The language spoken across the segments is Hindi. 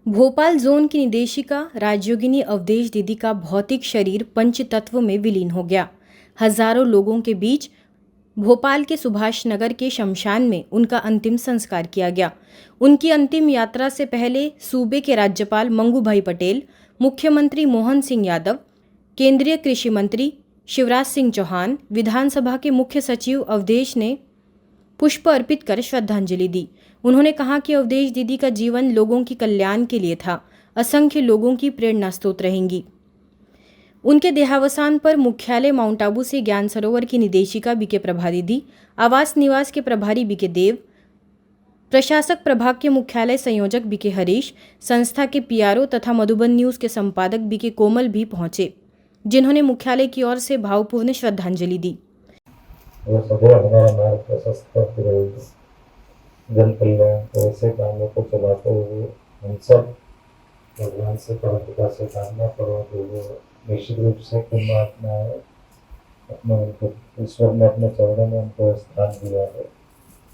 भोपाल जोन की निदेशिका राजयोगिनी अवधेश दीदी का भौतिक शरीर पंचतत्व में विलीन हो गया। हजारों लोगों के बीच भोपाल के सुभाष नगर के शमशान में उनका अंतिम संस्कार किया गया। उनकी अंतिम यात्रा से पहले सूबे के राज्यपाल मंगूभाई पटेल, मुख्यमंत्री मोहन सिंह यादव, केंद्रीय कृषि मंत्री शिवराज सिंह चौहान, विधानसभा के मुख्य सचिव अवधेश ने पुष्प अर्पित कर श्रद्धांजलि दी। उन्होंने कहा कि अवधेश दीदी का जीवन लोगों की कल्याण के लिए था, असंख्य लोगों की प्रेरणा स्रोत रहेंगी। उनके देहावसान पर मुख्यालय माउंट आबू से ज्ञान सरोवर की निदेशिका बीके प्रभा दीदी, आवास निवास के प्रभारी बीके देव, प्रशासक प्रभाग के मुख्यालय संयोजक बीके हरीश, संस्था के पीआरओ तथा मधुबन न्यूज के संपादक बीके कोमल भी पहुंचे, जिन्होंने मुख्यालय की ओर से भावपूर्ण श्रद्धांजलि दी। जन कल्याण को ऐसे कामों को चलाते हुए हम सब भगवान से परमपिता से कामना करते हुए निश्चित रूप से परमात्मा अपने ईश्वर ने अपने चरणों में उनको स्थान दिया है।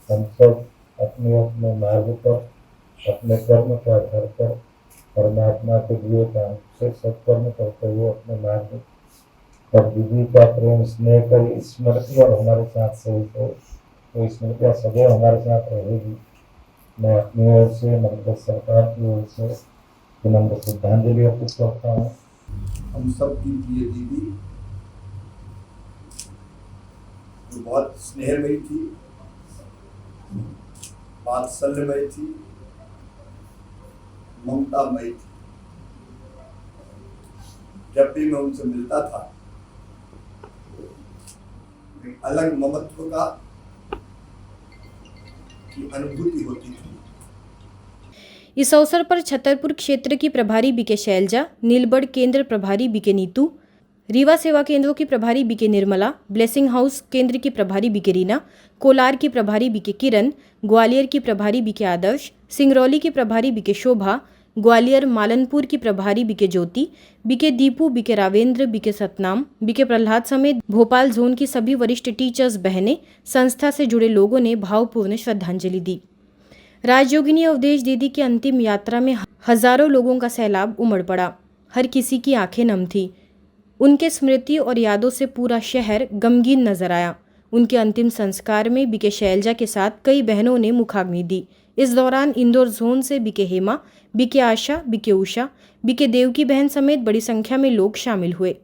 हम सब अपने अपने मार्ग पर अपने कर्म के आधार पर परमात्मा के लिए काम से सत्कर्म करते हुए अपने मार्ग पर दीदी का प्रेम स्नेह कर स्मृति और हमारे साथ से तो स्मृतियाँ सदैव हमारे साथ रहेगी। मैं अपनी ओर से मध्य प्रदेश सरकार की ओर से विनम्र श्रद्धांजलि अर्पित करता हूँ। हम सब की प्रिय दीदी जो बहुत स्नेहमयी थी, वात्सल्यमयी थी, ममतामयी थी। जब भी मैं उनसे मिलता था एक अलग ममत्व का की अनुभूति होती थी। इस अवसर पर छतरपुर क्षेत्र की प्रभारी बीके शैलजा, नीलबढ़ केंद्र प्रभारी बीके नीतू, रीवा सेवा केंद्रों की प्रभारी बीके निर्मला, ब्लेसिंग हाउस केंद्र की प्रभारी बीके रीना, कोलार की प्रभारी बीके किरण, ग्वालियर की प्रभारी बीके आदर्श, सिंगरौली की प्रभारी बीके शोभा, ग्वालियर मालनपुर की प्रभारी BK Jyoti, BK Deepu, BK Ravendra, BK Satnam, BK Prahlad समेत भोपाल जोन की सभी वरिष्ठ टीचर्स बहनें, संस्था से जुड़े लोगों ने भावपूर्ण श्रद्धांजलि दी। राजयोगिनी अवधेश दीदी की अंतिम यात्रा में हजारों लोगों का सैलाब उमड़ पड़ा। हर किसी की आंखें नम थी। उनके स्मृति और यादों से पूरा शहर गमगीन नजर आया। उनके अंतिम संस्कार में बीके शैलजा के साथ कई बहनों ने मुखाग्नि दी। इस दौरान इंदौर जोन से बीके हेमा, बीके आशा, बीके उषा, बीके देव की बहन समेत बड़ी संख्या में लोग शामिल हुए।